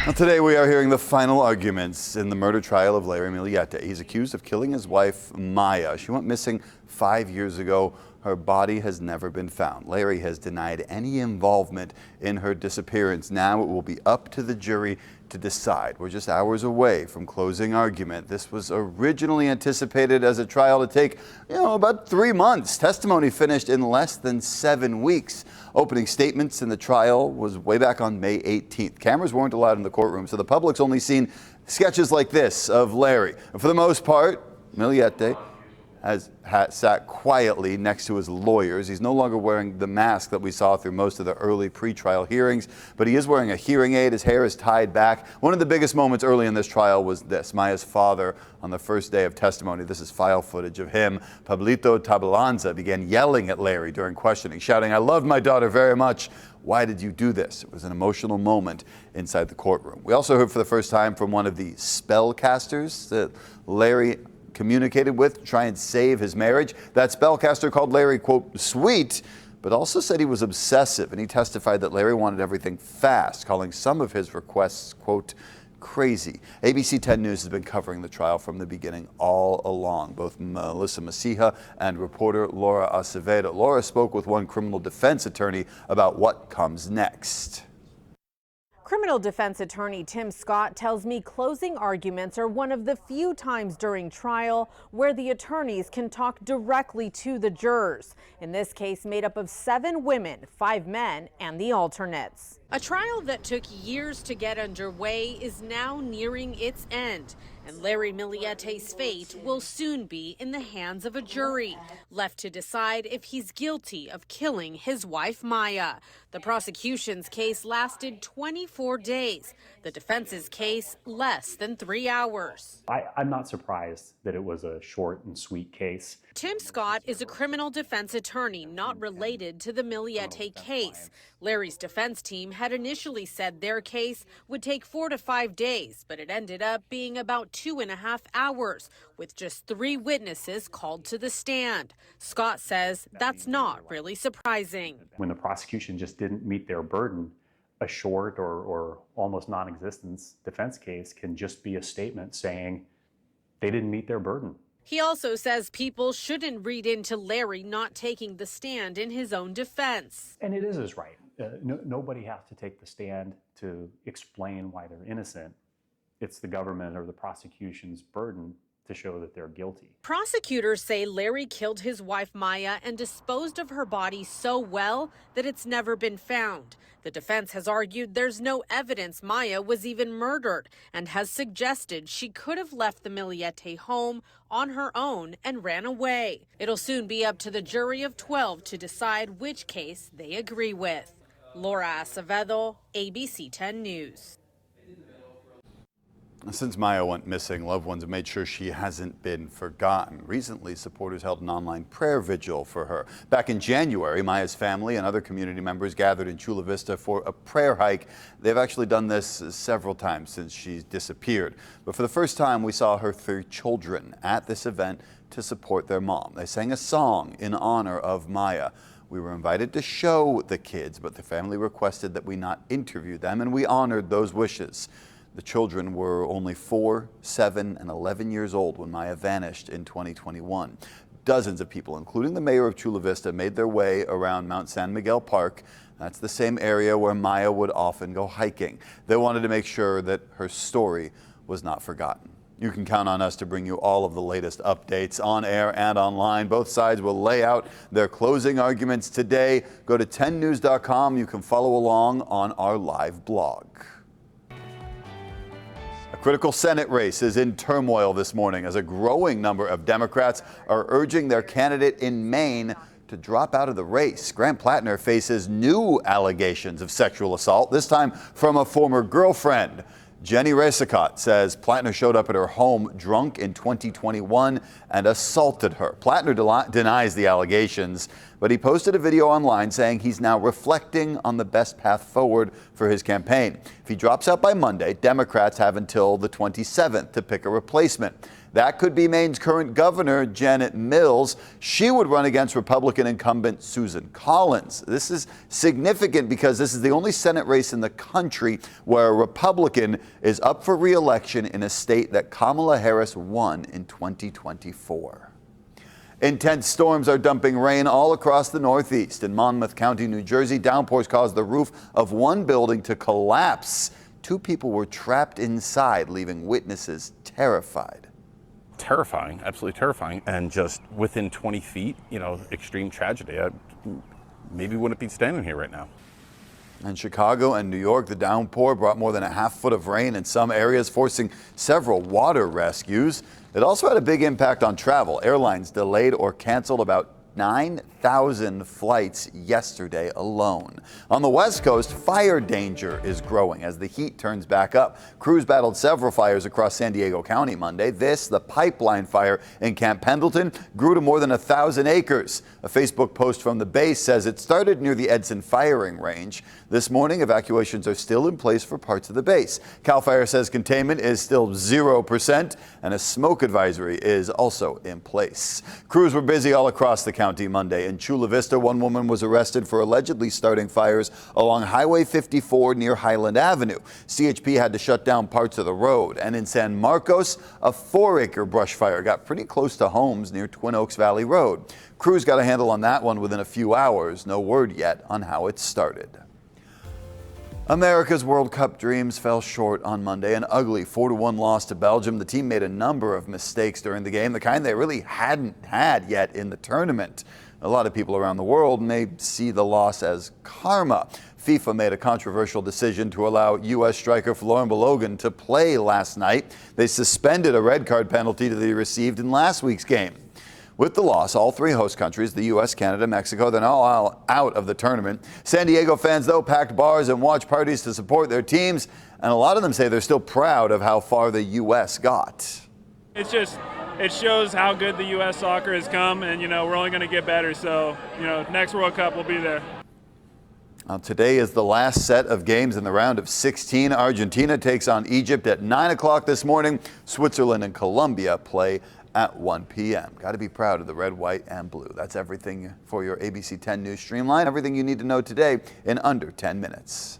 Well, today we are hearing the final arguments in the murder trial of Larry Millete. He's accused of killing his wife, Maya. She went missing 5 years ago. Her body has never been found. Larry has denied any involvement in her disappearance. Now it will be up to the jury to decide. We're just hours away from closing argument. This was originally anticipated as a trial to take, about 3 months. Testimony finished in less than 7 weeks. Opening statements in the trial was way back on May 18th. Cameras weren't allowed in the courtroom, so the public's only seen sketches like this of Larry. And for the most part, Millete has sat quietly next to his lawyers. He's no longer wearing the mask that we saw through most of the early pretrial hearings, but he is wearing a hearing aid. His hair is tied back. One of the biggest moments early in this trial was this. Maya's father, on the first day of testimony, this is file footage of him, Pablito Tabalanza, began yelling at Larry during questioning, shouting, "I love my daughter very much. Why did you do this?" It was an emotional moment inside the courtroom. We also heard for the first time from one of the spellcasters that Larry communicated with to try and save his marriage. That spellcaster called Larry, quote, sweet, but also said he was obsessive, and he testified that Larry wanted everything fast, calling some of his requests, quote, crazy. ABC 10 News has been covering the trial from the beginning all along. Both Melissa Masiha and reporter Laura Acevedo. Laura spoke with one criminal defense attorney about what comes next. Criminal defense attorney Tim Scott tells me closing arguments are one of the few times during trial where the attorneys can talk directly to the jurors. In this case, made up of 7 women, 5 men, and the alternates. A trial that took years to get underway is now nearing its end, and Larry Millete's fate will soon be in the hands of a jury, left to decide if he's guilty of killing his wife, Maya. The prosecution's case lasted 24 days. The defense's case, less than 3 hours. I'm not surprised that it was a short and sweet case. Tim Scott is a criminal defense attorney not related to the Millete case. Larry's defense team had initially said their case would take 4 to 5 days, but it ended up being about 2.5 hours, with just 3 witnesses called to the stand. Scott says that's not really surprising. When the prosecution just didn't meet their burden, a short or almost non-existent defense case can just be a statement saying they didn't meet their burden. He also says people shouldn't read into Larry not taking the stand in his own defense. And it is his right. Nobody has to take the stand to explain why they're innocent. It's the government or the prosecution's burden to show that they're guilty. Prosecutors say Larry killed his wife Maya and disposed of her body so well that it's never been found. The defense has argued there's no evidence Maya was even murdered and has suggested she could have left the Millete home on her own and ran away. It'll soon be up to the jury of 12 to decide which case they agree with. Laura Acevedo, ABC 10 News. Since Maya went missing, loved ones have made sure she hasn't been forgotten. Recently, supporters held an online prayer vigil for her. Back in January, Maya's family and other community members gathered in Chula Vista for a prayer hike. They've actually done this several times since she's disappeared. But for the first time, we saw her 3 children at this event to support their mom. They sang a song in honor of Maya. We were invited to show the kids, but the family requested that we not interview them, and we honored those wishes. The children were only 4, 7, and 11 years old when Maya vanished in 2021. Dozens of people, including the mayor of Chula Vista, made their way around Mount San Miguel Park. That's the same area where Maya would often go hiking. They wanted to make sure that her story was not forgotten. You can count on us to bring you all of the latest updates on air and online. Both sides will lay out their closing arguments today. Go to 10news.com. You can follow along on our live blog. A critical Senate race is in turmoil this morning as a growing number of Democrats are urging their candidate in Maine to drop out of the race. Grant Plattner faces new allegations of sexual assault, this time from a former girlfriend. Jenny Resicott says Plattner showed up at her home drunk in 2021 and assaulted her. Plattner denies the allegations, but he posted a video online saying he's now reflecting on the best path forward for his campaign. If he drops out by Monday, Democrats have until the 27th to pick a replacement. That could be Maine's current governor, Janet Mills. She would run against Republican incumbent Susan Collins. This is significant because this is the only Senate race in the country where a Republican is up for re-election in a state that Kamala Harris won in 2024. Intense storms are dumping rain all across the Northeast. In Monmouth County, New Jersey, downpours caused the roof of one building to collapse. 2 people were trapped inside, leaving witnesses terrified. Terrifying, absolutely terrifying, and just within 20 feet, extreme tragedy. I maybe wouldn't be standing here right now. In Chicago and New York, the downpour brought more than a half-foot of rain in some areas, forcing several water rescues. It also had a big impact on travel. Airlines delayed or canceled about 9,000 flights yesterday alone. On the West Coast, fire danger is growing as the heat turns back up. Crews battled several fires across San Diego County Monday. The pipeline fire in Camp Pendleton, grew to more than 1,000 acres. A Facebook post from the base says it started near the Edson firing range. This morning, evacuations are still in place for parts of the base. CAL FIRE says containment is still 0% and a smoke advisory is also in place. Crews were busy all across the county Monday. In Chula Vista, one woman was arrested for allegedly starting fires along Highway 54 near Highland Avenue. CHP had to shut down parts of the road. And in San Marcos, a 4-acre brush fire got pretty close to homes near Twin Oaks Valley Road. Crews got a handle on that one within a few hours. No word yet on how it started. America's World Cup dreams fell short on Monday. An ugly 4-1 loss to Belgium. The team made a number of mistakes during the game, the kind they really hadn't had yet in the tournament. A lot of people around the world may see the loss as karma. FIFA made a controversial decision to allow U.S. striker Florin Balogun to play last night. They suspended a red card penalty that he received in last week's game. With the loss, all 3 host countries, the U.S., Canada, Mexico, they're now all out of the tournament. San Diego fans, though, packed bars and watch parties to support their teams, and a lot of them say they're still proud of how far the U.S. got. It shows how good the U.S. soccer has come, and, we're only going to get better. So, next World Cup will be there. Today is the last set of games in the round of 16. Argentina takes on Egypt at 9 o'clock this morning. Switzerland and Colombia play at 1 p.m. Got to be proud of the red, white, and blue. That's everything for your ABC 10 News Streamline. Everything you need to know today in under 10 minutes.